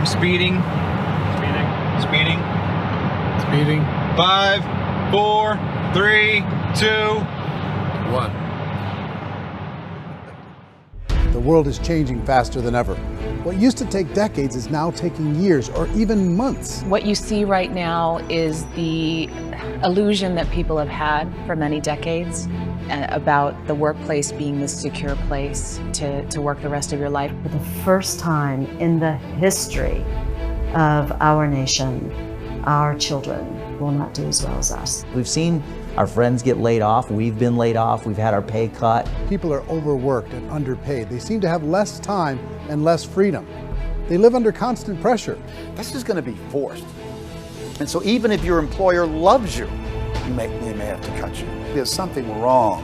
I'm speeding. Speeding. Speeding. 5, 4, 3, 2, 1. The world is changing faster than ever. What used to take decades is now taking years or even months. What you see right now is the illusion that people have had for many decades about the workplace being this secure place to work the rest of your life. For the first time in the history of our nation, our children will not do as well as us. We've seen our friends get laid off, we've been laid off, we've had our pay cut. People are overworked and underpaid. They seem to have less time and less freedom. They live under constant pressure. This is going to be forced. And so even if your employer loves you, they may have to cut you. There's something wrong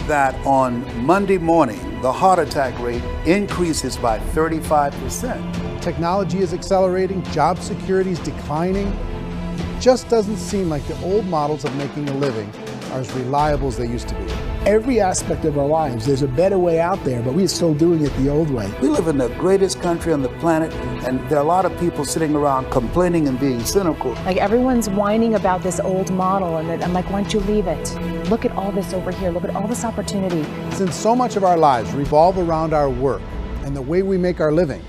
that on Monday morning, the heart attack rate increases by 35%. Technology is accelerating, job security is declining. It just doesn't seem like the old models of making a living are as reliable as they used to be. Every aspect of our lives, there's a better way out there, but we're still doing it the old way. We live in the greatest country on the planet, and there are a lot of people sitting around complaining and being cynical. Like everyone's whining about this old model, and I'm like, why don't you leave it? Look at all this over here. Look at all this opportunity. Since so much of our lives revolve around our work and the way we make our living,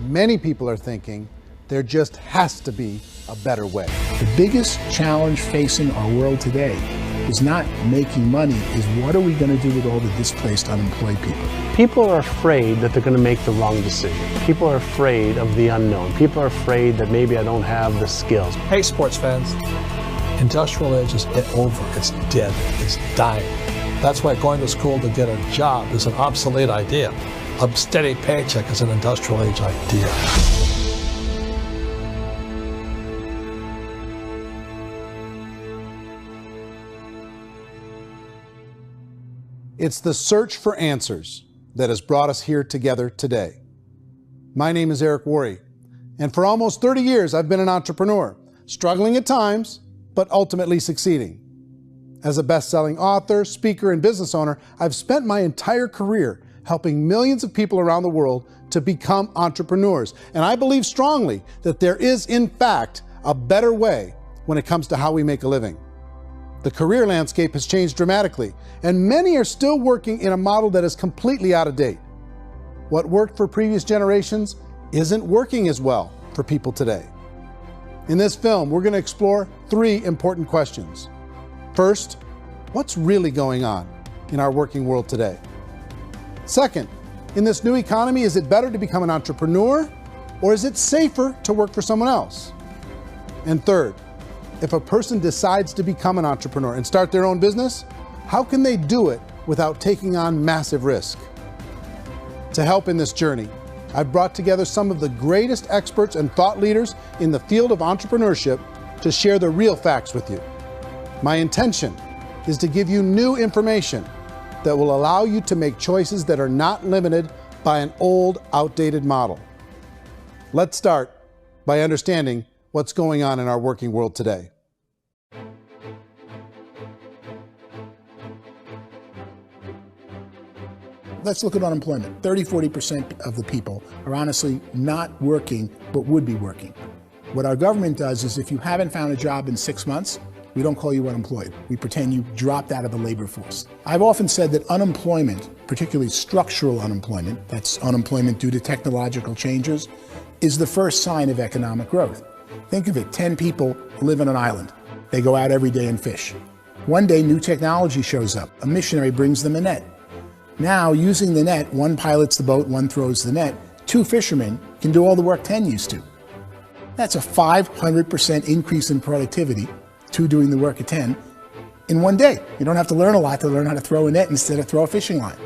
many people are thinking there just has to be a better way. The biggest challenge facing our world today is not making money, is what are we going to do with all the displaced, unemployed people? People are afraid that they're going to make the wrong decision. People are afraid of the unknown. People are afraid that maybe I don't have the skills. Hey, sports fans. Industrial age is over. It's dead. It's dying. That's why going to school to get a job is an obsolete idea. A steady paycheck is an industrial age idea. It's the search for answers that has brought us here together today. My name is Eric Worre, and for almost 30 years I've been an entrepreneur, struggling at times, but ultimately succeeding. As a best-selling author, speaker, and business owner, I've spent my entire career helping millions of people around the world to become entrepreneurs. And I believe strongly that there is, in fact, a better way when it comes to how we make a living. The career landscape has changed dramatically, and many are still working in a model that is completely out of date. What worked for previous generations isn't working as well for people today. In this film, we're going to explore 3 important questions. First, what's really going on in our working world today? Second, in this new economy, is it better to become an entrepreneur, or is it safer to work for someone else? And third, if a person decides to become an entrepreneur and start their own business, how can they do it without taking on massive risk? To help in this journey, I've brought together some of the greatest experts and thought leaders in the field of entrepreneurship to share the real facts with you. My intention is to give you new information that will allow you to make choices that are not limited by an old, outdated model. Let's start by understanding what's going on in our working world today. Let's look at unemployment. 30–40% of the people are honestly not working, but would be working. What our government does is if you haven't found a job in 6 months, we don't call you unemployed. We pretend you dropped out of the labor force. I've often said that unemployment, particularly structural unemployment, that's unemployment due to technological changes, is the first sign of economic growth. Think of it, 10 people live on an island. They go out every day and fish. One day, new technology shows up. A missionary brings them a net. Now, using the net, one pilots the boat, one throws the net. 2 fishermen can do all the work 10 used to. That's a 500% increase in productivity, 2 doing the work of 10, in one day. You don't have to learn a lot to learn how to throw a net instead of throw a fishing line.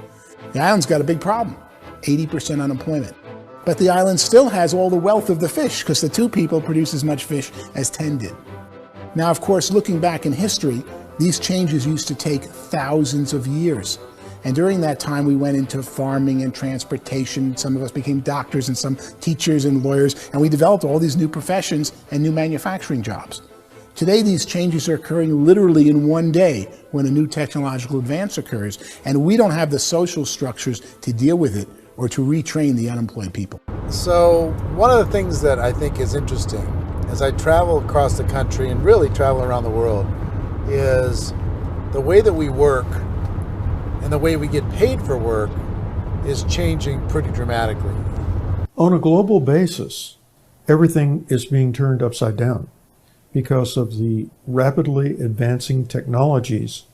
The island's got a big problem, 80% unemployment. But the island still has all the wealth of the fish because the 2 people produce as much fish as 10 did. Now, of course, looking back in history, these changes used to take thousands of years. And during that time, we went into farming and transportation. Some of us became doctors and some teachers and lawyers, and we developed all these new professions and new manufacturing jobs. Today, these changes are occurring literally in one day when a new technological advance occurs, and we don't have the social structures to deal with it or to retrain the unemployed people. So one of the things that I think is interesting as I travel across the country and really travel around the world is the way that we work and the way we get paid for work is changing pretty dramatically. On a global basis, everything is being turned upside down because of the rapidly advancing technologies.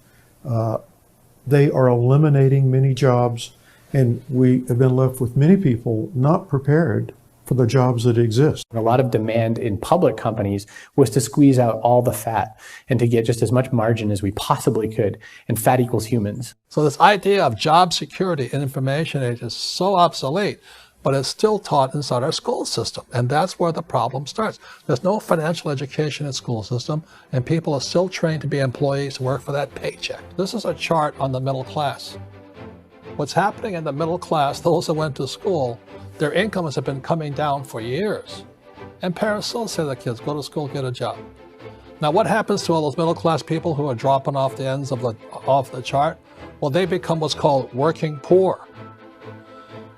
They are eliminating many jobs, and we have been left with many people not prepared for the jobs that exist. A lot of demand in public companies was to squeeze out all the fat and to get just as much margin as we possibly could, and fat equals humans. So this idea of job security in information age is so obsolete, but it's still taught inside our school system, and that's where the problem starts. There's no financial education in the school system, and people are still trained to be employees to work for that paycheck. This is a chart on the middle class. What's happening in the middle class, those that went to school, their incomes have been coming down for years. And parents still say to the kids, go to school, get a job. Now what happens to all those middle class people who are dropping off the ends of the chart? Well, they become what's called working poor.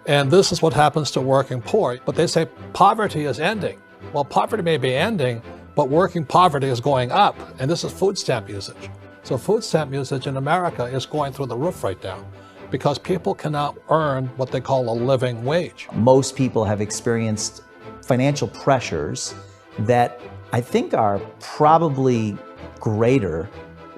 And this is what happens to working poor. But they say poverty is ending. Well, poverty may be ending, but working poverty is going up. And this is food stamp usage. So food stamp usage in America is going through the roof right now, because people cannot earn what they call a living wage. Most people have experienced financial pressures that I think are probably greater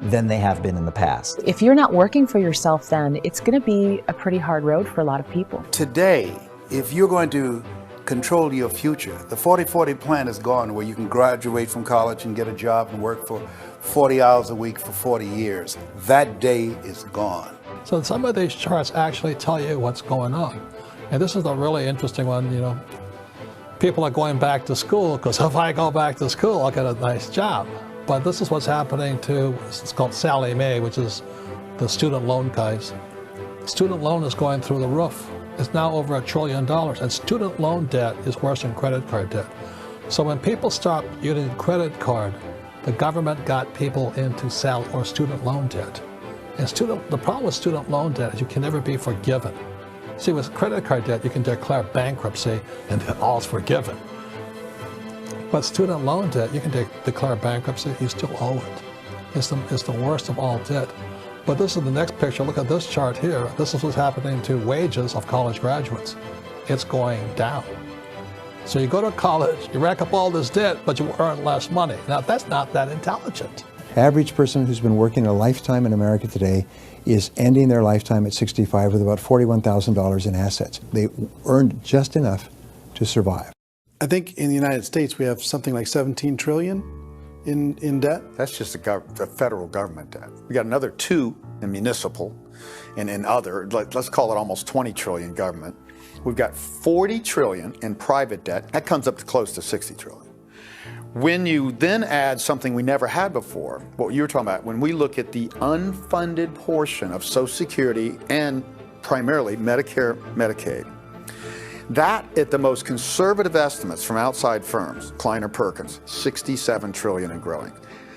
than they have been in the past. If you're not working for yourself, then it's going to be a pretty hard road for a lot of people. Today, if you're going to control your future, the 40-40 plan is gone, where you can graduate from college and get a job and work for 40 hours a week for 40 years. That day is gone. So some of these charts actually tell you what's going on. And this is a really interesting one. You know, people are going back to school because if I go back to school, I'll get a nice job. But this is what's happening to, it's called Sallie Mae, which is the student loan guys. Student loan is going through the roof. It's now over $1 trillion, and student loan debt is worse than credit card debt. So when people stopped using credit card, the government got people into student loan debt. And the problem with student loan debt is you can never be forgiven. See, with credit card debt, you can declare bankruptcy and then all's forgiven. But student loan debt, you can declare bankruptcy, you still owe it. It's the worst of all debt. But this is the next picture. Look at this chart here. This is what's happening to wages of college graduates. It's going down. So you go to college, you rack up all this debt, but you earn less money. Now, that's not that intelligent. Average person who's been working a lifetime in America today is ending their lifetime at 65 with about $41,000 in assets. They earned just enough to survive. I think in the United States we have something like 17 trillion in debt. That's just the federal government debt. We got another 2 in municipal and in other, let's call it almost 20 trillion government. We've got 40 trillion in private debt. That comes up to close to 60 trillion. When you then add something we never had before, what you were talking about, when we look at the unfunded portion of Social Security and primarily Medicare, Medicaid, that at the most conservative estimates from outside firms, Kleiner Perkins, 67 trillion and growing.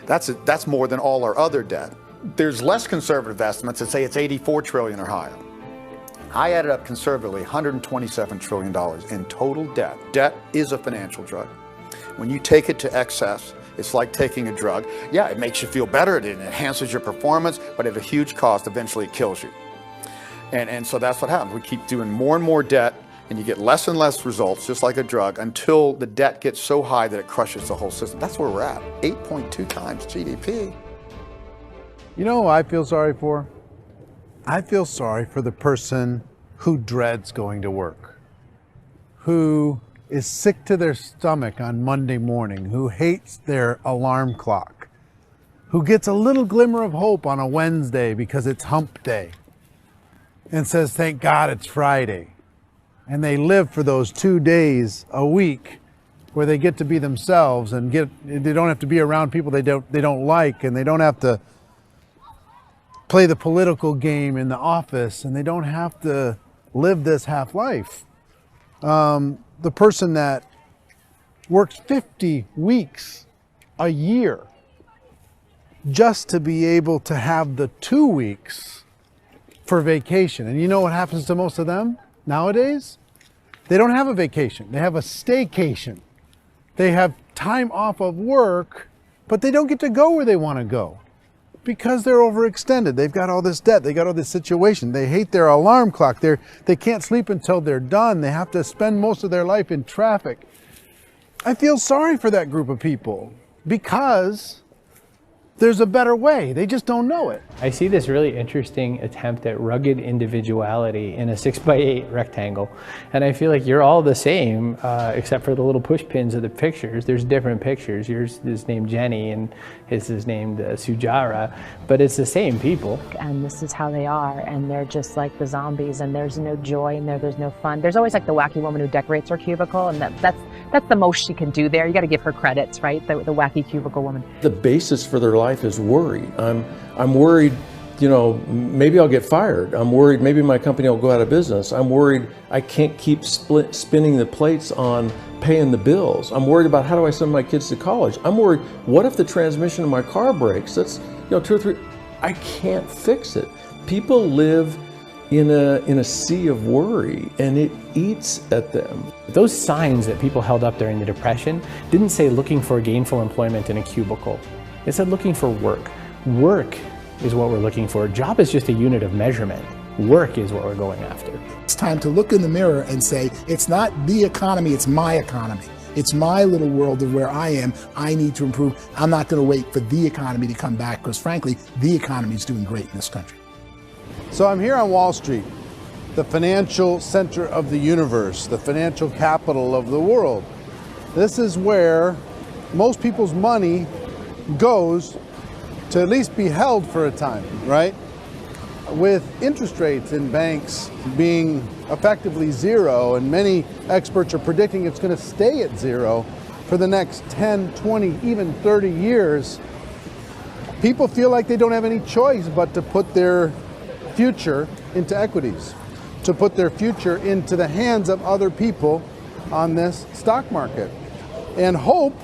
That's more than all our other debt. There's less conservative estimates that say it's 84 trillion or higher. I added up conservatively $127 trillion in total debt. Debt is a financial drug. When you take it to excess, it's like taking a drug. Yeah, it makes you feel better, it enhances your performance, but at a huge cost, eventually it kills you. And so that's what happens. We keep doing more and more debt, and you get less and less results, just like a drug, until the debt gets so high that it crushes the whole system. That's where we're at, 8.2 times GDP. You know who I feel sorry for? I feel sorry for the person who dreads going to work, who is sick to their stomach on Monday morning, who hates their alarm clock, who gets a little glimmer of hope on a Wednesday because it's hump day and says, thank God it's Friday. And they live for those 2 days a week where they get to be themselves and they don't have to be around people they don't like, and they don't have to play the political game in the office, and they don't have to live this half life. The person that works 50 weeks a year just to be able to have the 2 weeks for vacation. And you know what happens to most of them nowadays? They don't have a vacation. They have a staycation. They have time off of work, but they don't get to go where they want to go because they're overextended. They've got all this debt. They got all this situation. They hate their alarm clock. They can't sleep until they're done. They have to spend most of their life in traffic. I feel sorry for that group of people because there's a better way. They just don't know it. I see this really interesting attempt at rugged individuality in a 6x8 rectangle. And I feel like you're all the same, except for the little push pins of the pictures. There's different pictures. Yours is named Jenny and his is named Sujara, but it's the same people. And this is how they are, and they're just like the zombies, and there's no joy in there, there's no fun. There's always like the wacky woman who decorates her cubicle, and that's the most she can do there. You got to give her credits, right? The wacky cubicle woman. The basis for their life is worry. I'm worried, you know, maybe I'll get fired. I'm worried maybe my company will go out of business. I'm worried I can't keep spinning the plates on paying the bills. I'm worried about how do I send my kids to college. I'm worried, what if the transmission of my car breaks? That's, you know, 2 or 3, I can't fix it. People live in a sea of worry, and it eats at them. Those signs that people held up during the Depression didn't say looking for gainful employment in a cubicle. It said looking for work. Work is what we're looking for. Job is just a unit of measurement. Work is what we're going after. It's time to look in the mirror and say, it's not the economy, it's my economy. It's my little world of where I am. I need to improve. I'm not going to wait for the economy to come back because frankly, the economy is doing great in this country. So I'm here on Wall Street, the financial center of the universe, the financial capital of the world. This is where most people's money goes to at least be held for a time, right? With interest rates in banks being effectively zero, and many experts are predicting it's going to stay at zero for the next 10, 20, even 30 years, people feel like they don't have any choice but to put their future into equities, to put their future into the hands of other people on this stock market, and hope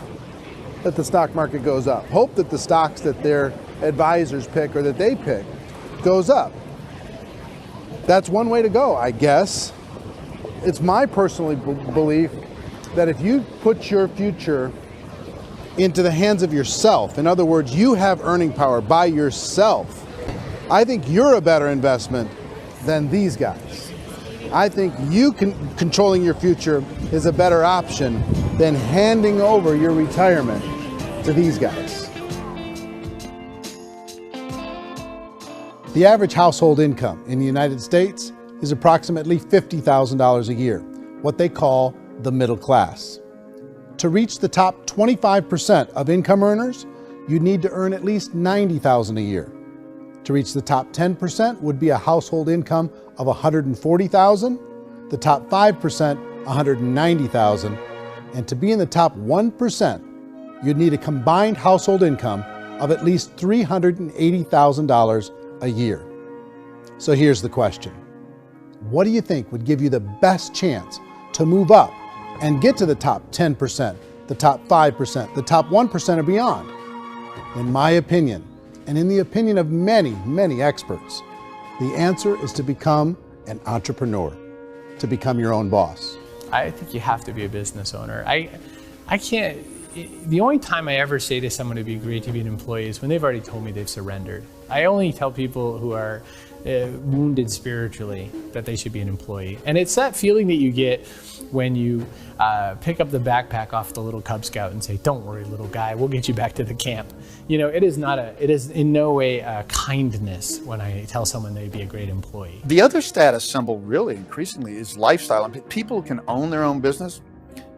that the stock market goes up, hope that the stocks that their advisors pick or that they pick goes up. That's one way to go, I guess. It's my personal belief that if you put your future into the hands of yourself, in other words, you have earning power by yourself, I think you're a better investment than these guys. I think you controlling your future is a better option than handing over your retirement to these guys. The average household income in the United States is approximately $50,000 a year, what they call the middle class. To reach the top 25% of income earners, you'd need to earn at least $90,000 a year. To reach the top 10% would be a household income of $140,000, the top 5%, $190,000, and to be in the top 1%, you'd need a combined household income of at least $380,000 a year. So here's the question. What do you think would give you the best chance to move up and get to the top 10%, the top 5%, the top 1% or beyond? In my opinion, and in the opinion of many, many experts, the answer is to become an entrepreneur, to become your own boss. I think you have to be a business owner. I can't, the only time I ever say to someone it'd be great to be an employee is when they've already told me they've surrendered. I only tell people who are wounded spiritually that they should be an employee. And it's that feeling that you get when you pick up the backpack off the little Cub Scout and say, don't worry, little guy, we'll get you back to the camp. You know, it is in no way a kindness when I tell someone they'd be a great employee. The other status symbol really increasingly is lifestyle. And people can own their own business,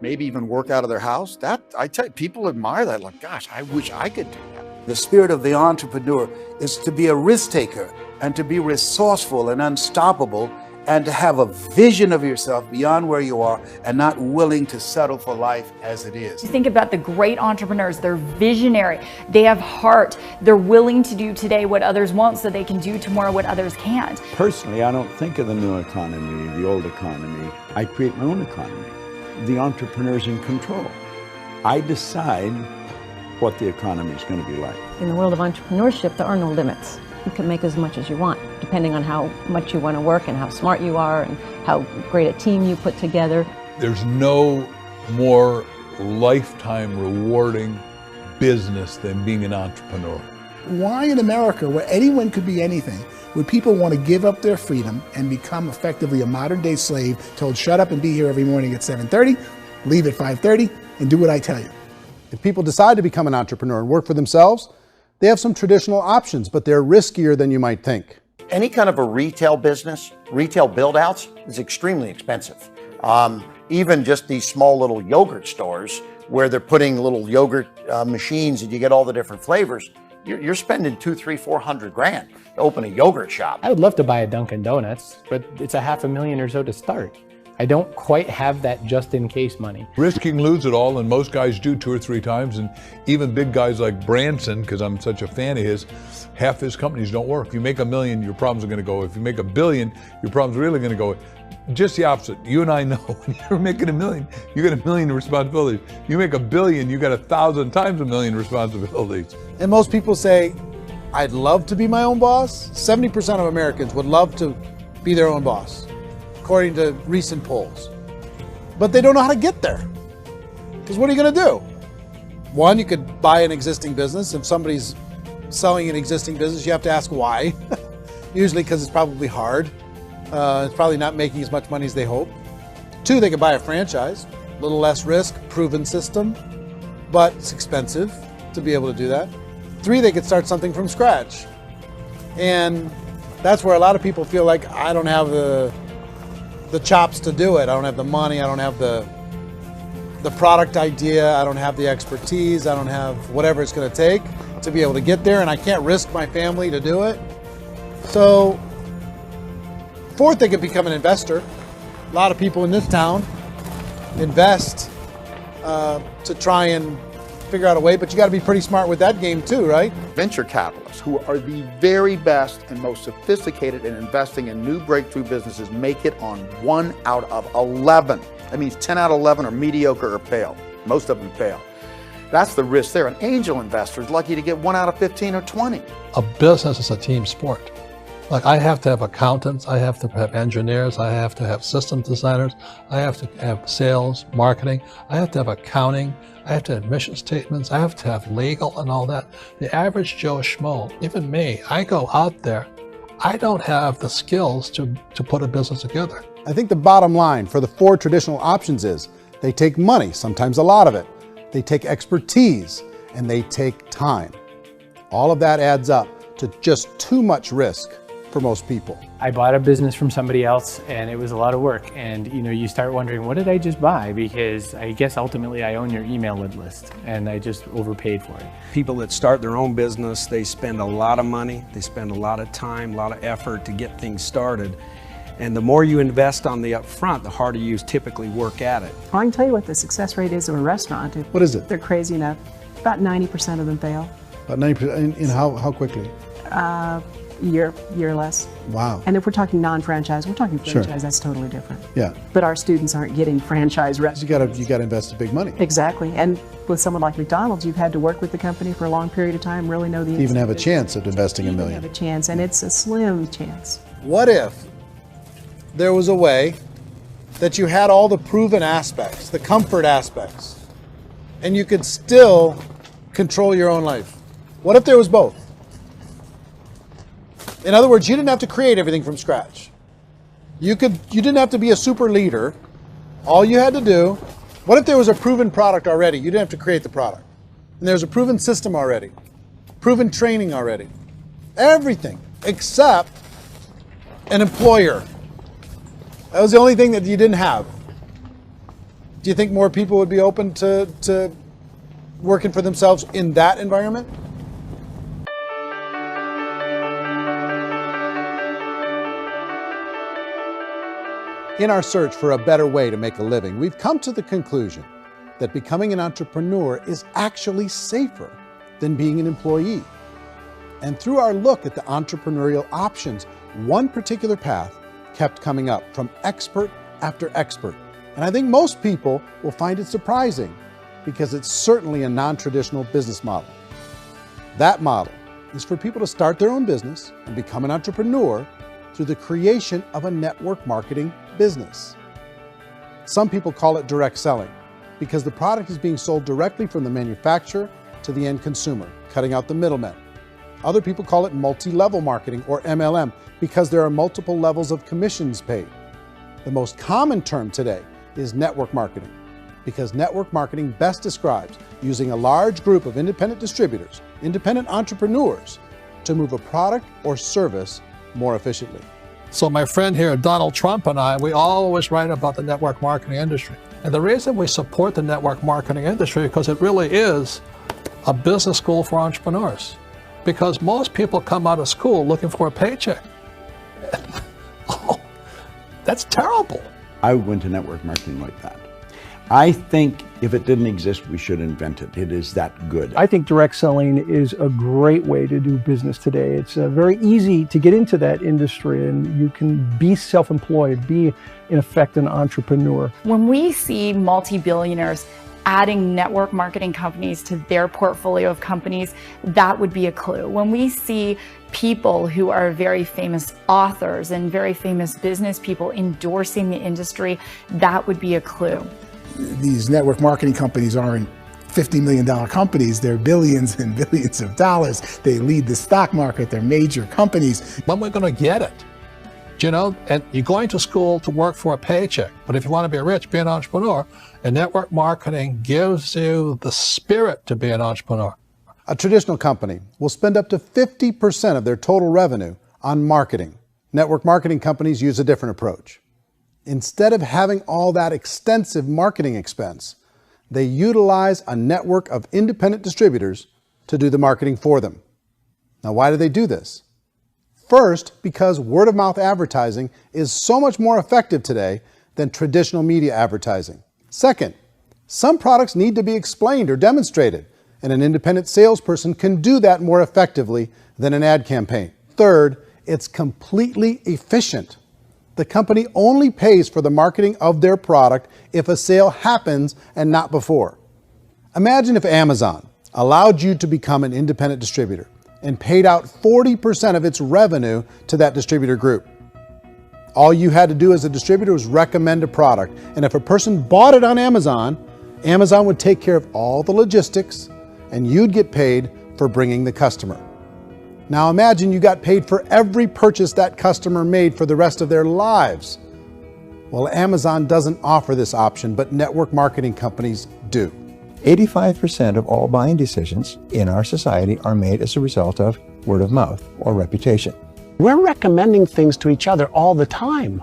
maybe even work out of their house. That, I tell you, people admire that, like, gosh, I wish I could do that. The spirit of the entrepreneur is to be a risk taker and to be resourceful and unstoppable and to have a vision of yourself beyond where you are and not willing to settle for life as it is. You think about the great entrepreneurs, they're visionary, they have heart, they're willing to do today what others won't so they can do tomorrow what others can't. Personally, I don't think of the new economy, the old economy. I create my own economy. The entrepreneur's in control. I decide what the economy is going to be like. In the world of entrepreneurship, there are no limits. you can make as much as you want, depending on how much you want to work and how smart you are and how great a team you put together. There's no more lifetime rewarding business than being an entrepreneur. Why in America, where anyone could be anything, would people want to give up their freedom and become effectively a modern-day slave, told shut up and be here every morning at 7:30, leave at 5:30, and do what I tell you? If people decide to become an entrepreneur and work for themselves, they have some traditional options, but they're riskier than you might think. Any kind of a retail business, retail build-outs, is extremely expensive. Even just these small little yogurt stores where they're putting little yogurt machines and you get all the different flavors, you're spending $200,000, $300,000, $400,000 to open a yogurt shop. I would love to buy a Dunkin' Donuts, but it's a $500,000 or so to start. I don't quite have that just in case money. Risking lose it all, and most guys do 2 or 3 times, and even big guys like Branson, because I'm such a fan of his, half his companies don't work. If you make $1 million, your problems are going to go. If you make $1 billion, your problems are really going to go. Just the opposite. You and I know when you're making $1 million, you get $1 million responsibilities. You make $1 billion, you got 1,000 times $1 million responsibilities. And most people say, I'd love to be my own boss. 70% of Americans would love to be their own boss, according to recent polls. But they don't know how to get there. Because what are you going to do? One, you could buy an existing business. If somebody's selling an existing business, you have to ask why. Usually because it's probably hard. It's probably not making as much money as they hope. 2, they could buy a franchise. A little less risk, proven system, but it's expensive to be able to do that. 3, they could start something from scratch. And that's where a lot of people feel like, I don't have the chops to do it. I don't have the money. I don't have the product idea. I don't have the expertise. I don't have whatever it's going to take to be able to get there, and I can't risk my family to do it. So 4th, they could become an investor. A lot of people in this town invest to try and figure out a way, but you got to be pretty smart with that game too, right? Venture capitalists, who are the very best and most sophisticated in investing in new breakthrough businesses, make it on 1 out of 11. That means 10 out of 11 are mediocre or fail. Most of them fail. That's the risk there. An angel investor is lucky to get 1 out of 15 or 20. A business is a team sport. Like, I have to have accountants, I have to have engineers, I have to have system designers, I have to have sales, marketing, I have to have accounting, I have to have mission statements, I have to have legal and all that. The average Joe Schmo, even me, I go out there, I don't have the skills to put a business together. I think the bottom line for the 4 traditional options is they take money, sometimes a lot of it. They take expertise, and they take time. All of that adds up to just too much risk for most people. I bought a business from somebody else and it was a lot of work. And you start wondering, what did I just buy? Because I guess ultimately I own your email list and I just overpaid for it. People that start their own business, they spend a lot of money, they spend a lot of time, a lot of effort to get things started. And the more you invest on the upfront, the harder you typically work at it. I can tell you what the success rate is of a restaurant. What is it? They're crazy enough. About 90% of them fail. About 90%, in how quickly? Year or less. Wow. And if we're talking non-franchise, we're talking franchise, Sure. That's totally different. Yeah. But our students aren't getting franchise restaurants. You gotta invest big money. Exactly. And with someone like McDonald's, you've had to work with the company for a long period of time, really know the To even have a business. chance at investing $1 million. Have a chance, and it's a slim chance. What if there was a way that you had all the proven aspects, the comfort aspects, and you could still control your own life? What if there was both? In other words, you didn't have to create everything from scratch. You didn't have to be a super leader. All you had to do, what if there was a proven product already? You didn't have to create the product. And there's a proven system already, proven training already. Everything except an employer. That was the only thing that you didn't have. Do you think more people would be open to working for themselves in that environment? In our search for a better way to make a living, we've come to the conclusion that becoming an entrepreneur is actually safer than being an employee. And through our look at the entrepreneurial options, one particular path kept coming up from expert after expert. And I think most people will find it surprising because it's certainly a non-traditional business model. That model is for people to start their own business and become an entrepreneur through the creation of a network marketing business. Some people call it direct selling because the product is being sold directly from the manufacturer to the end consumer, cutting out the middlemen. Other people call it multi-level marketing, or MLM, because there are multiple levels of commissions paid. The most common term today is network marketing, because network marketing best describes using a large group of independent distributors, independent entrepreneurs, to move a product or service more efficiently. So my friend here, Donald Trump, and I, we always write about the network marketing industry. And the reason we support the network marketing industry is because it really is a business school for entrepreneurs. Because most people come out of school looking for a paycheck. Oh, that's terrible. I went to network marketing like that. I think if it didn't exist, we should invent it. It is that good. I think direct selling is a great way to do business today. It's very easy to get into that industry, and you can be self-employed, be in effect an entrepreneur. When we see multi-billionaires adding network marketing companies to their portfolio of companies, that would be a clue. When we see people who are very famous authors and very famous business people endorsing the industry, that would be a clue. These network marketing companies aren't $50 million companies, they're billions and billions of dollars. They lead the stock market, they're major companies. When we're going to get it? You know, and you're going to school to work for a paycheck, but if you want to be rich, be an entrepreneur, and network marketing gives you the spirit to be an entrepreneur. A traditional company will spend up to 50% of their total revenue on marketing. Network marketing companies use a different approach. Instead of having all that extensive marketing expense, they utilize a network of independent distributors to do the marketing for them. Now, why do they do this? First, because word-of-mouth advertising is so much more effective today than traditional media advertising. Second, some products need to be explained or demonstrated, and an independent salesperson can do that more effectively than an ad campaign. Third, it's completely efficient. The company only pays for the marketing of their product if a sale happens and not before. Imagine if Amazon allowed you to become an independent distributor and paid out 40% of its revenue to that distributor group. All you had to do as a distributor was recommend a product, and if a person bought it on Amazon, Amazon would take care of all the logistics, and you'd get paid for bringing the customer. Now imagine you got paid for every purchase that customer made for the rest of their lives. Well, Amazon doesn't offer this option, but network marketing companies do. 85% of all buying decisions in our society are made as a result of word of mouth or reputation. We're recommending things to each other all the time.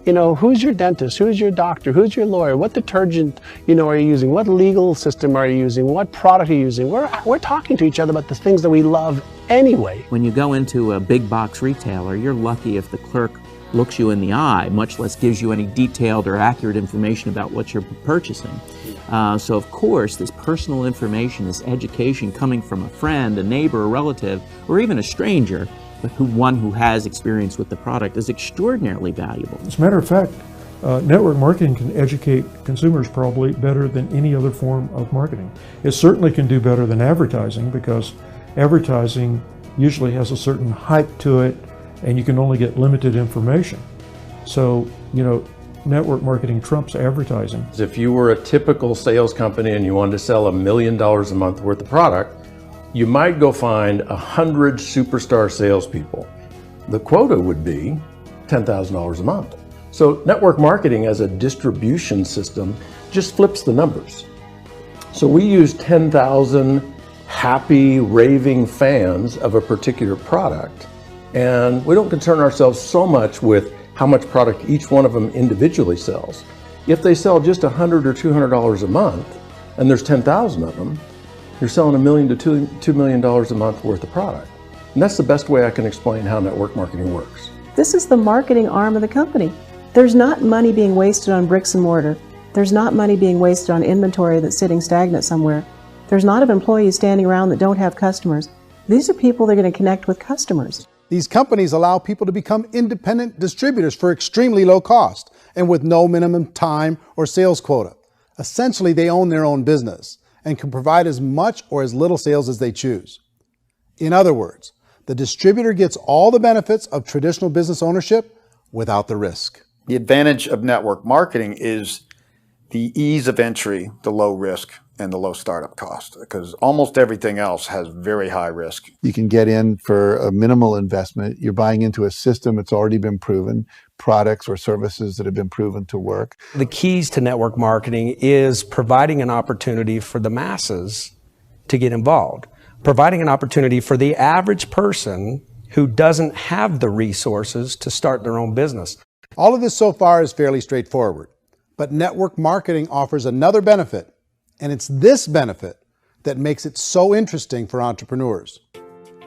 You know, who's your dentist? Who's your doctor? Who's your lawyer? What detergent, are you using? What legal system are you using? What product are you using? We're talking to each other about the things that we love anyway. When you go into a big box retailer, you're lucky if the clerk looks you in the eye, much less gives you any detailed or accurate information about what you're purchasing. So of course, this personal information, this education coming from a friend, a neighbor, a relative, or even a stranger, but one who has experience with the product is extraordinarily valuable. As a matter of fact, network marketing can educate consumers probably better than any other form of marketing. It certainly can do better than advertising, because advertising usually has a certain hype to it and you can only get limited information. So, network marketing trumps advertising. If you were a typical sales company and you wanted to sell $1 million a month worth of product, you might go find 100 superstar salespeople. The quota would be $10,000 a month. So network marketing as a distribution system just flips the numbers. So we use 10,000 happy, raving fans of a particular product, and we don't concern ourselves so much with how much product each one of them individually sells. If they sell just $100 or $200 a month, and there's 10,000 of them, you're selling $1 million to $2 million a month worth of product. And that's the best way I can explain how network marketing works. This is the marketing arm of the company. There's not money being wasted on bricks and mortar. There's not money being wasted on inventory that's sitting stagnant somewhere. There's not of employees standing around that don't have customers. These are people that are going to connect with customers. These companies allow people to become independent distributors for extremely low cost and with no minimum time or sales quota. Essentially, they own their own business and can provide as much or as little sales as they choose. In other words, the distributor gets all the benefits of traditional business ownership without the risk. The advantage of network marketing is the ease of entry, the low risk, and the low startup cost, because almost everything else has very high risk. You can get in for a minimal investment. You're buying into a system that's already been proven, products or services that have been proven to work. The keys to network marketing is providing an opportunity for the masses to get involved, providing an opportunity for the average person who doesn't have the resources to start their own business. All of this so far is fairly straightforward, but network marketing offers another benefit, and it's this benefit that makes it so interesting for entrepreneurs.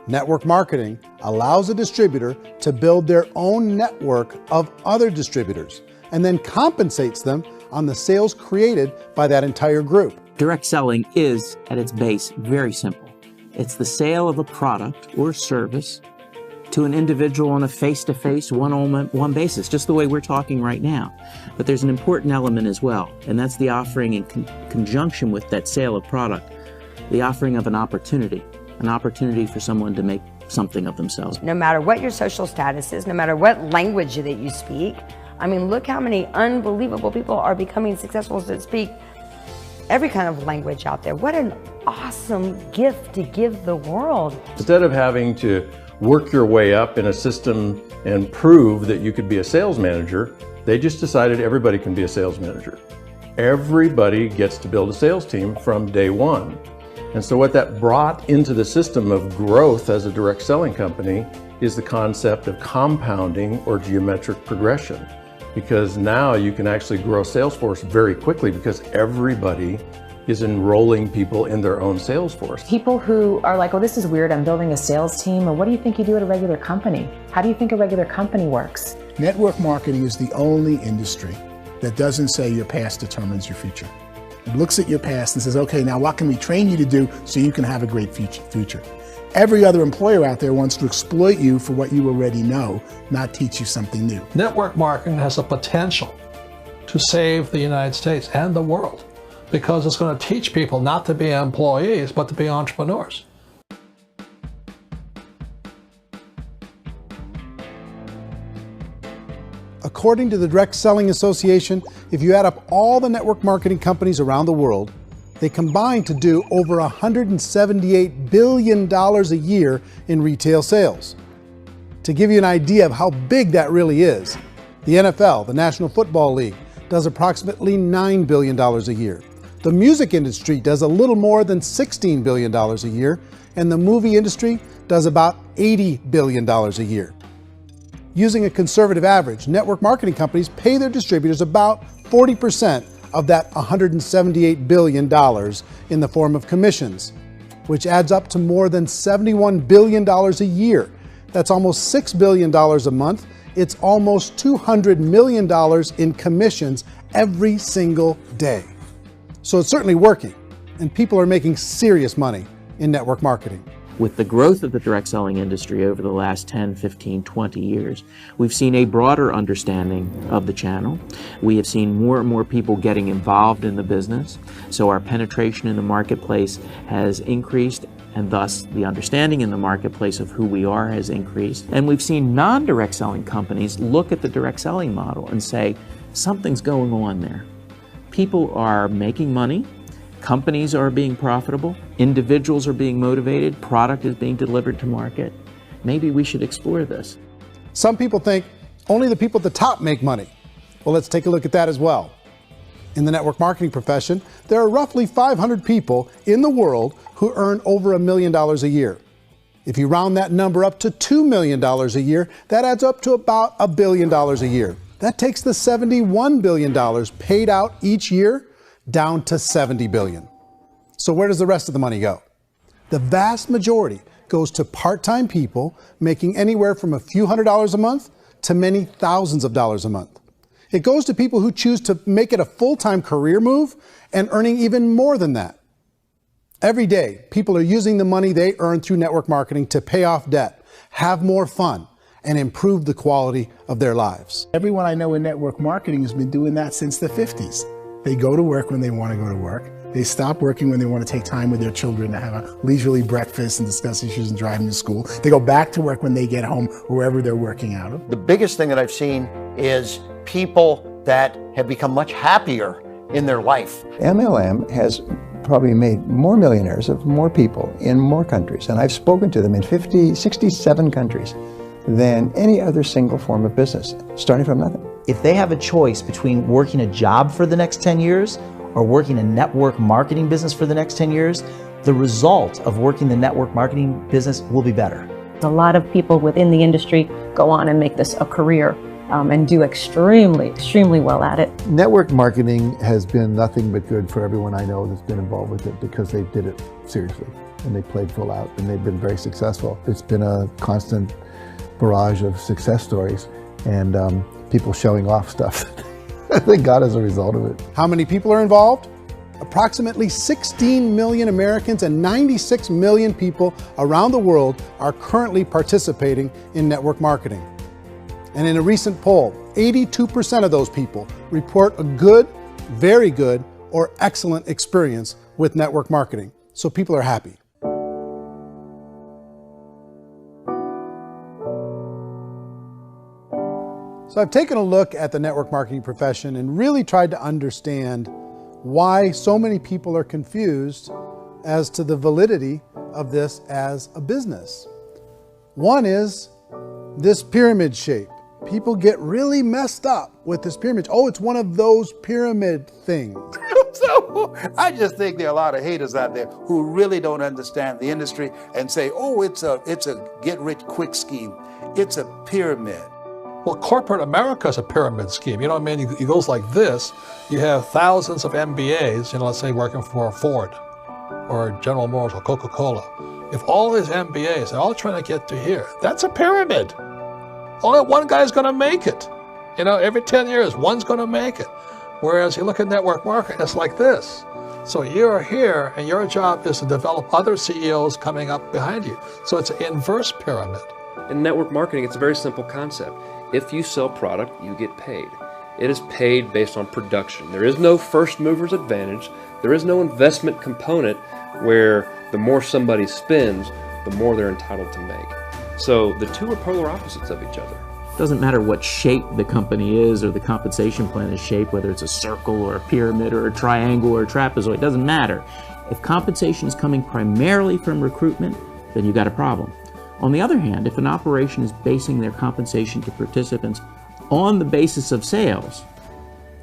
Network marketing allows a distributor to build their own network of other distributors and then compensates them on the sales created by that entire group. Direct selling is, at its base, very simple. It's the sale of a product or service to an individual on a face-to-face, one-on-one basis, just the way we're talking right now. But there's an important element as well, and that's the offering in conjunction with that sale of product, the offering of an opportunity for someone to make something of themselves. No matter what your social status is, no matter what language that you speak, I mean, look how many unbelievable people are becoming successful that speak every kind of language out there. What an awesome gift to give the world. Instead of having to work your way up in a system and prove that you could be a sales manager, they just decided everybody can be a sales manager. Everybody gets to build a sales team from day one. And so what that brought into the system of growth as a direct selling company is the concept of compounding or geometric progression. Because now you can actually grow a sales force very quickly because everybody is enrolling people in their own sales force. People who are like, oh, this is weird, I'm building a sales team. Or what do you think you do at a regular company? How do you think a regular company works? Network marketing is the only industry that doesn't say your past determines your future. It looks at your past and says, okay, now what can we train you to do so you can have a great future? Every other employer out there wants to exploit you for what you already know, not teach you something new. Network marketing has the potential to save the United States and the world, because it's going to teach people not to be employees, but to be entrepreneurs. According to the Direct Selling Association, if you add up all the network marketing companies around the world, they combine to do over $178 billion a year in retail sales. To give you an idea of how big that really is, the NFL, the National Football League, does approximately $9 billion a year. The music industry does a little more than $16 billion a year, and the movie industry does about $80 billion a year. Using a conservative average, network marketing companies pay their distributors about 40% of that $178 billion in the form of commissions, which adds up to more than $71 billion a year. That's almost $6 billion a month. It's almost $200 million in commissions every single day. So it's certainly working, and people are making serious money in network marketing. With the growth of the direct selling industry over the last 10, 15, 20 years, we've seen a broader understanding of the channel. We have seen more and more people getting involved in the business, so our penetration in the marketplace has increased, and thus the understanding in the marketplace of who we are has increased. And we've seen non-direct selling companies look at the direct selling model and say, something's going on there. People are making money, companies are being profitable, individuals are being motivated, product is being delivered to market. Maybe we should explore this. Some people think only the people at the top make money. Well, let's take a look at that as well. In the network marketing profession, there are roughly 500 people in the world who earn over $1 million a year. If you round that number up to $2 million a year, that adds up to about $1 billion a year. That takes the $71 billion paid out each year down to $70 billion. So where does the rest of the money go? The vast majority goes to part-time people making anywhere from a few $100s a month to many thousands of dollars a month. It goes to people who choose to make it a full-time career move and earning even more than that. Every day, people are using the money they earn through network marketing to pay off debt, have more fun, and improve the quality of their lives. Everyone I know in network marketing has been doing that since the 50s. They go to work when they want to go to work. They stop working when they want to take time with their children to have a leisurely breakfast and discuss issues and driving to school. They go back to work when they get home, wherever they're working out of. The biggest thing that I've seen is people that have become much happier in their life. MLM has probably made more millionaires of more people in more countries, and I've spoken to them in 67 countries, than any other single form of business, starting from nothing. If they have a choice between working a job for the next 10 years or working a network marketing business for the next 10 years, the result of working the network marketing business will be better. A lot of people within the industry go on and make this a career and do extremely well at it. Network marketing has been nothing but good for everyone I know that's been involved with it because they did it seriously and they played full out and they've been very successful. It's been a constant barrage of success stories and people showing off stuff that they got as a result of it. How many people are involved? Approximately 16 million Americans and 96 million people around the world are currently participating in network marketing. And in a recent poll, 82% of those people report a good, very good, or excellent experience with network marketing. So people are happy. So I've taken a look at the network marketing profession and really tried to understand why so many people are confused as to the validity of this as a business. One is this pyramid shape. People get really messed up with this pyramid. Oh, it's one of those pyramid things. So I just think there are a lot of haters out there who really don't understand the industry and say, oh, it's a get-rich-quick scheme. It's a pyramid. Well, corporate America is a pyramid scheme. You know what I mean? It goes like this. You have thousands of MBAs, let's say working for Ford or General Motors or Coca-Cola. If all these MBAs, they're all trying to get to here, that's a pyramid. Only one guy's going to make it. Every 10 years, one's going to make it. Whereas you look at network marketing, it's like this. So you're here, and your job is to develop other CEOs coming up behind you. So it's an inverse pyramid. In network marketing, it's a very simple concept. If you sell product, you get paid. It is paid based on production. There is no first mover's advantage. There is no investment component where the more somebody spends, the more they're entitled to make. So the two are polar opposites of each other. It doesn't matter what shape the company is or the compensation plan is shaped, whether it's a circle or a pyramid or a triangle or a trapezoid, it doesn't matter. If compensation is coming primarily from recruitment, then you've got a problem. On the other hand, if an operation is basing their compensation to participants on the basis of sales,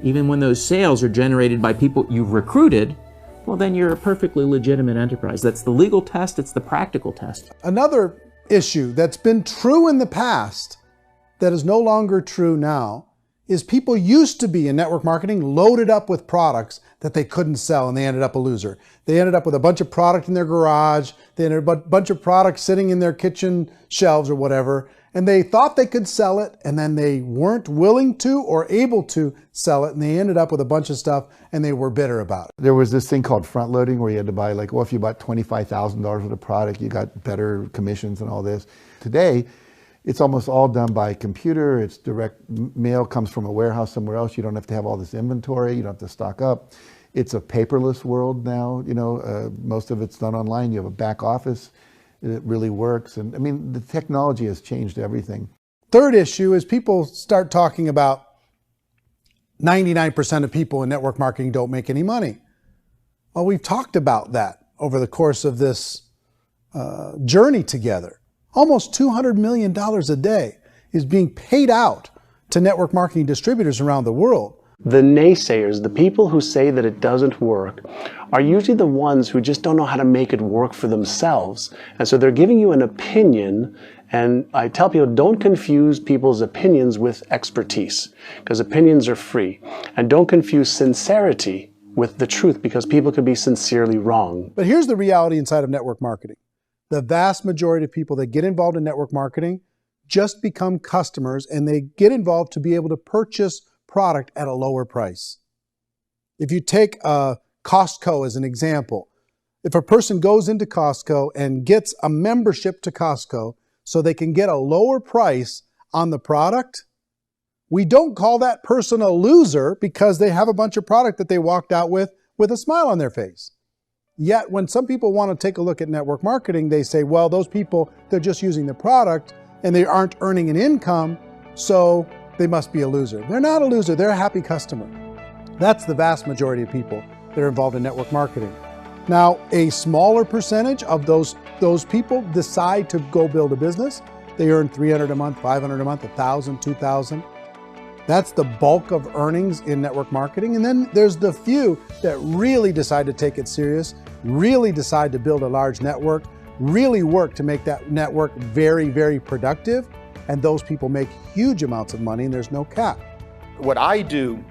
even when those sales are generated by people you've recruited, well, then you're a perfectly legitimate enterprise. That's the legal test, it's the practical test. Another issue that's been true in the past that is no longer true now is people used to be in network marketing loaded up with products that they couldn't sell and they ended up a loser. They ended up with a bunch of product in their garage, they ended up with a bunch of products sitting in their kitchen shelves or whatever, and they thought they could sell it and then they weren't willing to or able to sell it and they ended up with a bunch of stuff and they were bitter about it. There was this thing called front loading where you had to buy if you bought $25,000 worth of product, you got better commissions and all this. Today, it's almost all done by computer. It's direct mail, comes from a warehouse somewhere else. You don't have to have all this inventory. You don't have to stock up. It's a paperless world now. Most of it's done online. You have a back office. It really works. And I mean, the technology has changed everything. Third issue is people start talking about 99% of people in network marketing don't make any money. Well, we've talked about that over the course of this journey together. Almost $200 million a day is being paid out to network marketing distributors around the world. The naysayers, the people who say that it doesn't work, are usually the ones who just don't know how to make it work for themselves. And so they're giving you an opinion, and I tell people, don't confuse people's opinions with expertise, because opinions are free. And don't confuse sincerity with the truth, because people could be sincerely wrong. But here's the reality inside of network marketing. The vast majority of people that get involved in network marketing just become customers and they get involved to be able to purchase product at a lower price. If you take Costco as an example, if a person goes into Costco and gets a membership to Costco so they can get a lower price on the product, we don't call that person a loser because they have a bunch of product that they walked out with with a smile on their face. Yet when some people want to take a look at network marketing, they say, well, those people, they're just using the product and they aren't earning an income, so they must be a loser. They're not a loser, they're a happy customer. That's the vast majority of people that are involved in network marketing. Now, a smaller percentage of those people decide to go build a business. They earn $300 a month, $500 a month, $1,000, $2,000. That's the bulk of earnings in network marketing. And then there's the few that really decide to take it serious, really decide to build a large network, really work to make that network very, very productive. And those people make huge amounts of money and there's no cap. What I do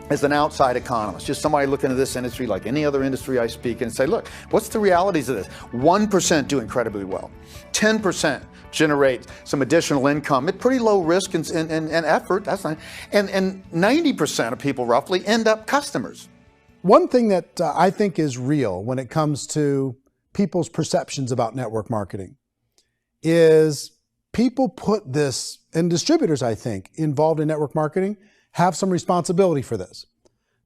as an outside economist, just somebody looking at this industry like any other industry I speak and say, look, what's the realities of this? 1% do incredibly well. 10% generate some additional income at pretty low risk and effort. That's not, and 90% of people roughly end up customers. One thing that I think is real when it comes to people's perceptions about network marketing is people put this, and distributors, I think, involved in network marketing have some responsibility for this.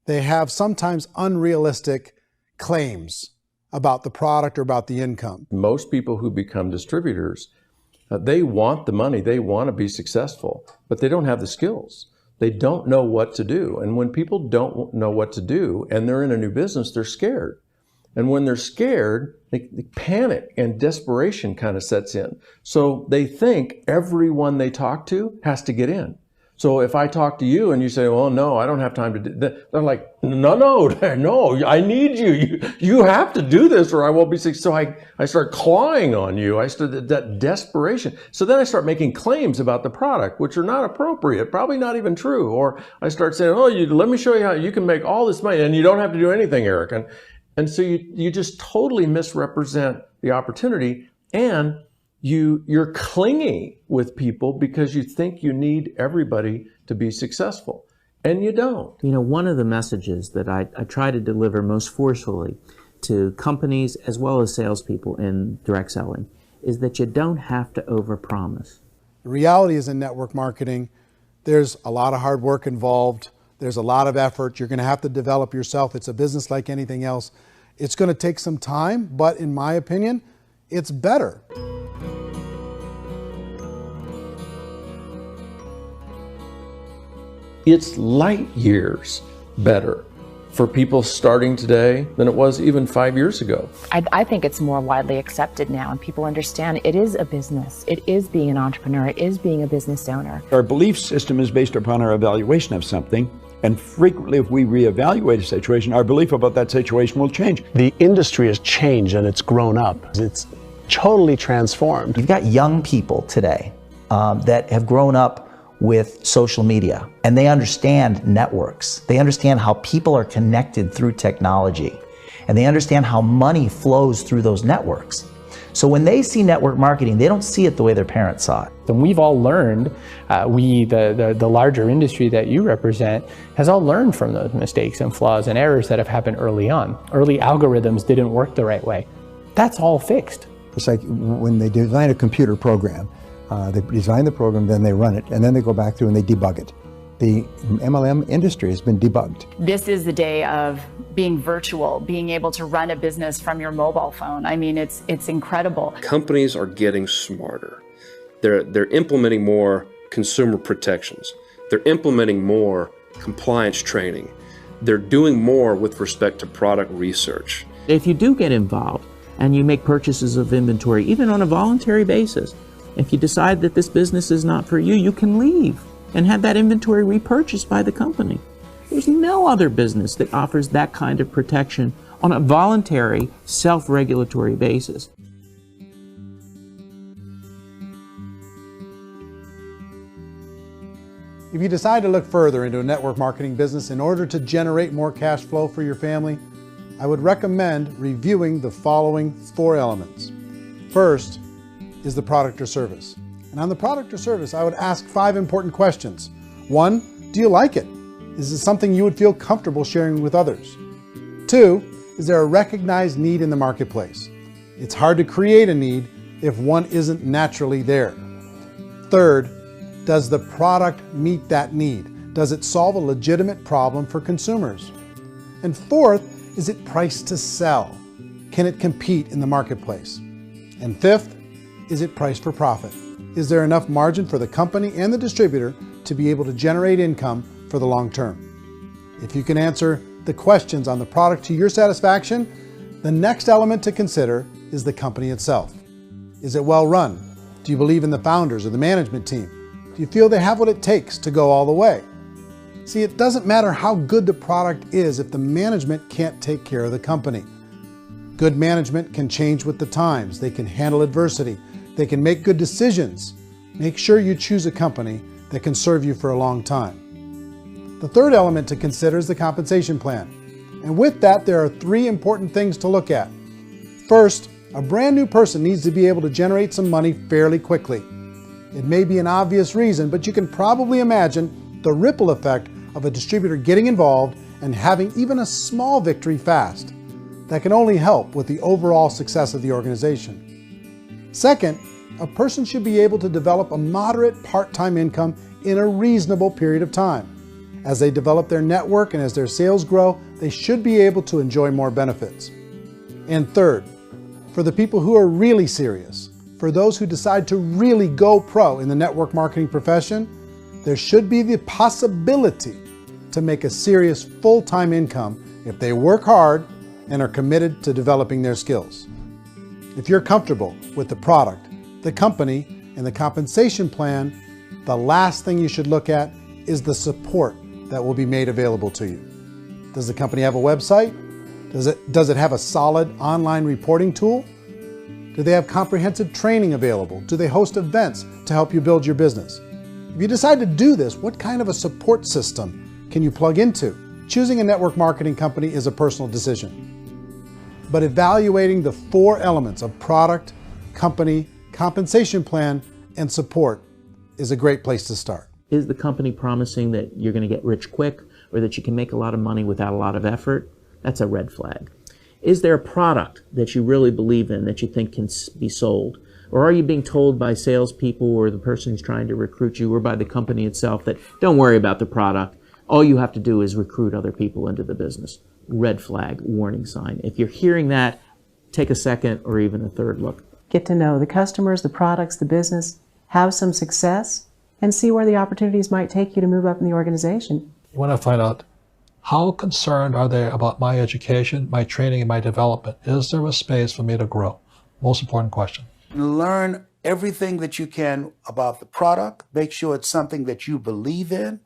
They have sometimes unrealistic claims about the product or about the income. Most people who become distributors, they want the money, they want to be successful, but they don't have the skills. They don't know what to do. And when people don't know what to do and they're in a new business, they're scared. And when they're scared, they panic and desperation kind of sets in. So they think everyone they talk to has to get in. So if I talk to you and you say, well, no, I don't have time to do that, they're like, no, I need you. You have to do this or I won't be successful. So I start clawing on you. I start that desperation. So then I start making claims about the product, which are not appropriate, probably not even true. Or I start saying, oh, let me show you how you can make all this money and you don't have to do anything, Eric. And so you just totally misrepresent the opportunity, and you're clingy with people because you think you need everybody to be successful, and you don't. You know, one of the messages that I try to deliver most forcefully to companies as well as salespeople in direct selling is that you don't have to overpromise. The reality is in network marketing, there's a lot of hard work involved. There's a lot of effort. You're going to have to develop yourself. It's a business like anything else. It's going to take some time, but in my opinion, it's better. It's light years better for people starting today than it was even 5 years ago. I think it's more widely accepted now, and people understand it is a business. It is being an entrepreneur. It is being a business owner. Our belief system is based upon our evaluation of something. And frequently, if we reevaluate a situation, our belief about that situation will change. The industry has changed and it's grown up. It's totally transformed. You've got young people today that have grown up with social media, and they understand networks. They understand how people are connected through technology, and they understand how money flows through those networks. So when they see network marketing, they don't see it the way their parents saw it. And we've all learned, the larger industry that you represent, has all learned from those mistakes and flaws and errors that have happened early on. Early algorithms didn't work the right way. That's all fixed. It's like when they design a computer program, they design the program, then they run it, and then they go back through and they debug it. The MLM industry has been debugged. This is the day of being virtual, being able to run a business from your mobile phone. I mean, it's incredible. Companies are getting smarter. They're implementing more consumer protections. They're implementing more compliance training. They're doing more with respect to product research. If you do get involved and you make purchases of inventory, even on a voluntary basis, if you decide that this business is not for you, you can leave and have that inventory repurchased by the company. There's no other business that offers that kind of protection on a voluntary, self-regulatory basis. If you decide to look further into a network marketing business in order to generate more cash flow for your family, I would recommend reviewing the following 4 elements. First is the product or service. And on the product or service, I would ask 5 important questions. 1, do you like it? Is it something you would feel comfortable sharing with others? 2, is there a recognized need in the marketplace? It's hard to create a need if one isn't naturally there. 3rd, does the product meet that need? Does it solve a legitimate problem for consumers? And 4th, is it priced to sell? Can it compete in the marketplace? And fifth, is it priced for profit? Is there enough margin for the company and the distributor to be able to generate income for the long term? If you can answer the questions on the product to your satisfaction, the next element to consider is the company itself. Is it well run? Do you believe in the founders or the management team? Do you feel they have what it takes to go all the way? See, it doesn't matter how good the product is if the management can't take care of the company. Good management can change with the times. They can handle adversity. They can make good decisions. Make sure you choose a company that can serve you for a long time. The third element to consider is the compensation plan. And with that, there are 3 important things to look at. First, a brand new person needs to be able to generate some money fairly quickly. It may be an obvious reason, but you can probably imagine the ripple effect of a distributor getting involved and having even a small victory fast. That can only help with the overall success of the organization. Second, a person should be able to develop a moderate part-time income in a reasonable period of time. As they develop their network and as their sales grow, they should be able to enjoy more benefits. And third, for the people who are really serious, for those who decide to really go pro in the network marketing profession, there should be the possibility to make a serious full-time income if they work hard and are committed to developing their skills. If you're comfortable with the product, the company, and the compensation plan, the last thing you should look at is the support that will be made available to you. Does the company have a website? Does it have a solid online reporting tool? Do they have comprehensive training available? Do they host events to help you build your business? If you decide to do this, what kind of a support system can you plug into? Choosing a network marketing company is a personal decision. But evaluating the 4 elements of product, company, compensation plan, and support is a great place to start. Is the company promising that you're going to get rich quick or that you can make a lot of money without a lot of effort? That's a red flag. Is there a product that you really believe in that you think can be sold? Or are you being told by salespeople or the person who's trying to recruit you or by the company itself that don't worry about the product, all you have to do is recruit other people into the business? Red flag, warning sign. If you're hearing that, take a second or even a third look. Get to know the customers, the products, the business, have some success, and see where the opportunities might take you to move up in the organization. You want to find out how concerned are they about my education, my training, and my development? Is there a space for me to grow? Most important question. Learn everything that you can about the product. Make sure it's something that you believe in,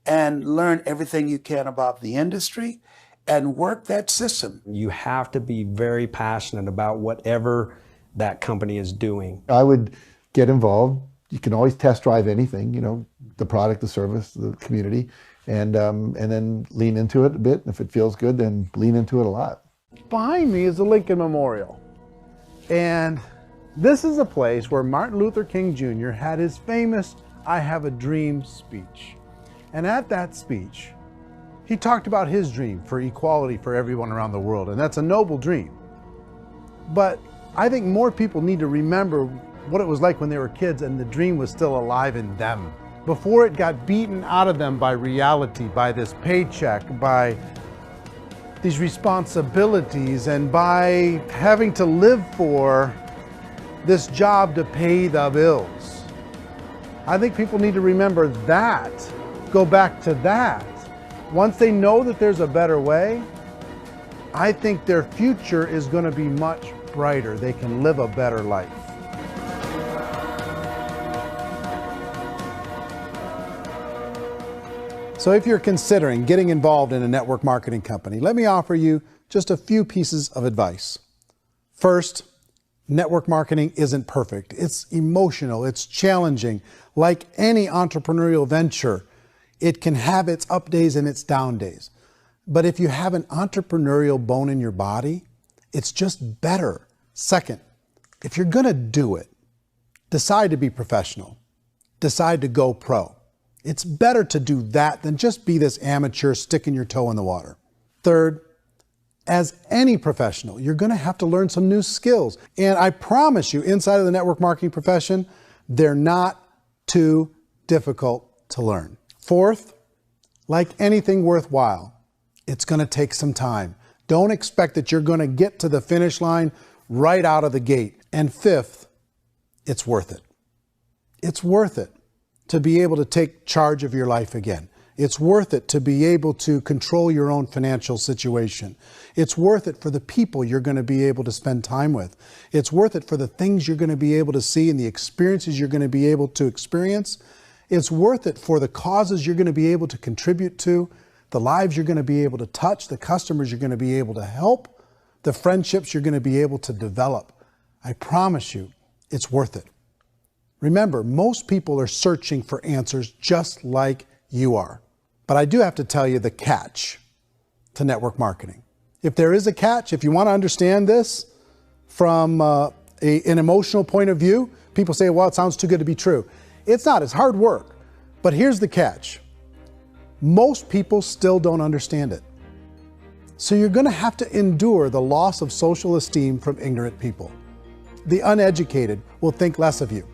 and learn everything you can about the industry and work that system. You have to be very passionate about whatever that company is doing. I would get involved. You can always test drive anything, you know, the product, the service, the community, and then lean into it a bit. If it feels good, then lean into it a lot. Behind me is the Lincoln Memorial. And this is a place where Martin Luther King Jr. had his famous "I Have a Dream" speech. And at that speech, he talked about his dream for equality for everyone around the world, and that's a noble dream. But I think more people need to remember what it was like when they were kids and the dream was still alive in them, before it got beaten out of them by reality, by this paycheck, by these responsibilities, and by having to live for this job to pay the bills. I think people need to remember that, go back to that. Once they know that there's a better way, I think their future is going to be much brighter. They can live a better life. So if you're considering getting involved in a network marketing company, let me offer you just a few pieces of advice. First, network marketing isn't perfect. It's emotional, it's challenging. Like any entrepreneurial venture, it can have its up days and its down days. But if you have an entrepreneurial bone in your body, it's just better. Second, if you're gonna do it, decide to be professional. Decide to go pro. It's better to do that than just be this amateur sticking your toe in the water. Third, as any professional, you're gonna have to learn some new skills. And I promise you, inside of the network marketing profession, they're not too difficult to learn. Fourth, like anything worthwhile, it's gonna take some time. Don't expect that you're going to get to the finish line right out of the gate. And fifth, it's worth it. It's worth it to be able to take charge of your life again. It's worth it to be able to control your own financial situation. It's worth it for the people you're going to be able to spend time with. It's worth it for the things you're going to be able to see and the experiences you're going to be able to experience. It's worth it for the causes you're going to be able to contribute to, the lives you're going to be able to touch, the customers you're going to be able to help, the friendships you're going to be able to develop. I promise you, it's worth it. Remember, most people are searching for answers just like you are. But I do have to tell you the catch to network marketing. If there is a catch, if you want to understand this from an emotional point of view, people say, well, it sounds too good to be true. It's not, it's hard work. But here's the catch. Most people still don't understand it. So you're going to have to endure the loss of social esteem from ignorant people. The uneducated will think less of you.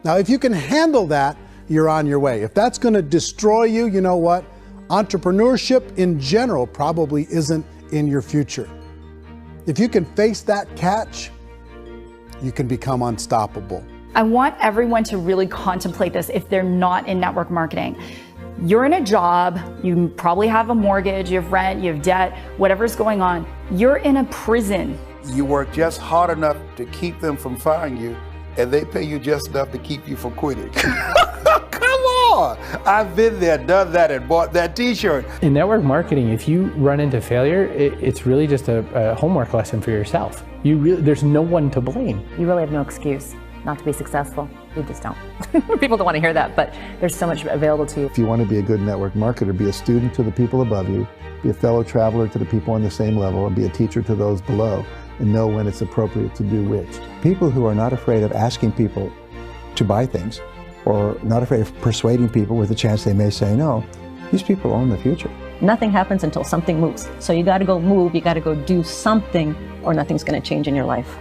Now, if you can handle that, you're on your way. If that's going to destroy you, you know what? Entrepreneurship in general probably isn't in your future. If you can face that catch, you can become unstoppable. I want everyone to really contemplate this if they're not in network marketing. You're in a job, you probably have a mortgage, you have rent, you have debt, whatever's going on. You're in a prison. You work just hard enough to keep them from firing you, and they pay you just enough to keep you from quitting. Come on! I've been there, done that, and bought that t-shirt. In network marketing, if you run into failure, it's really just a homework lesson for yourself. There's no one to blame. You really have no excuse not to be successful. You just don't. People don't want to hear that, but there's so much available to you. If you want to be a good network marketer, be a student to the people above you, be a fellow traveler to the people on the same level, and be a teacher to those below, and know when it's appropriate to do which. People who are not afraid of asking people to buy things, or not afraid of persuading people with a chance they may say no, these people own the future. Nothing happens until something moves. So you got to go move, you got to go do something, or nothing's going to change in your life.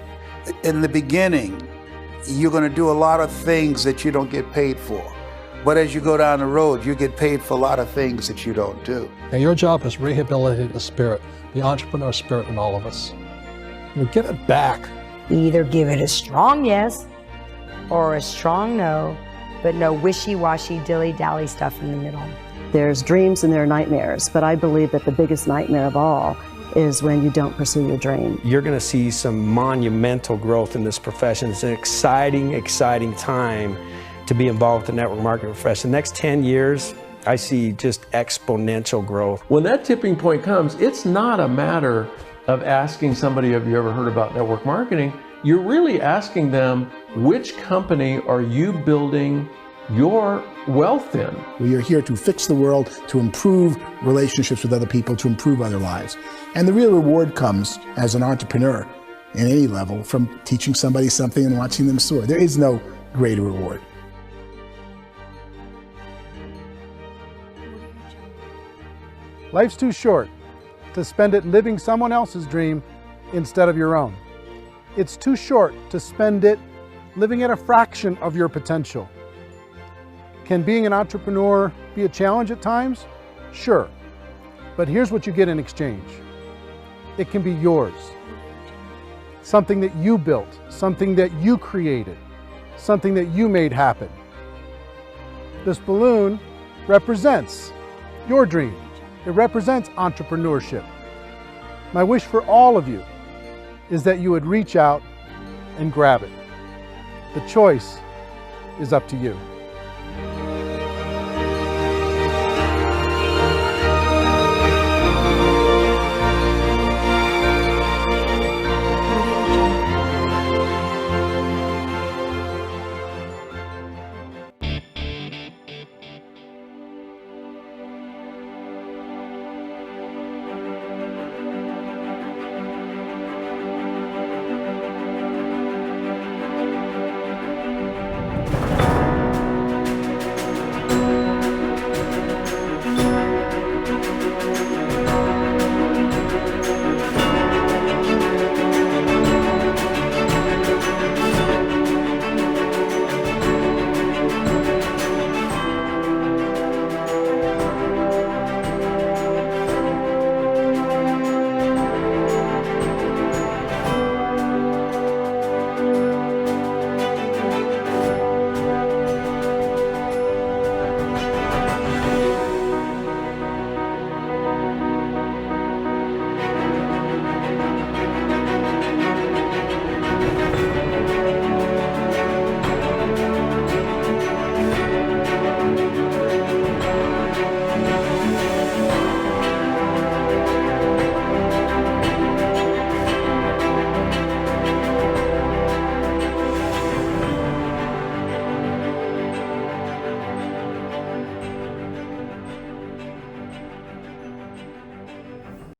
In the beginning, you're going to do a lot of things that you don't get paid for. But as you go down the road, you get paid for a lot of things that you don't do. And your job is rehabilitate the spirit, the entrepreneur spirit in all of us. You get it back. You either give it a strong yes or a strong no, but no wishy-washy, dilly-dally stuff in the middle. There's dreams and there are nightmares, but I believe that the biggest nightmare of all is when you don't pursue your dream. You're going to see some monumental growth in this profession. It's an exciting, exciting time to be involved with the network marketing profession. The next 10 years, I see just exponential growth. When that tipping point comes, it's not a matter of asking somebody, have you ever heard about network marketing? You're really asking them, which company are you building your wealth in? We are here to fix the world, to improve relationships with other people, to improve other lives. And the real reward comes as an entrepreneur in any level from teaching somebody something and watching them soar. There is no greater reward. Life's too short to spend it living someone else's dream instead of your own. It's too short to spend it living at a fraction of your potential. Can being an entrepreneur be a challenge at times? Sure. But here's what you get in exchange. It can be yours. Something that you built, something that you created, something that you made happen. This balloon represents your dream. It represents entrepreneurship. My wish for all of you is that you would reach out and grab it. The choice is up to you.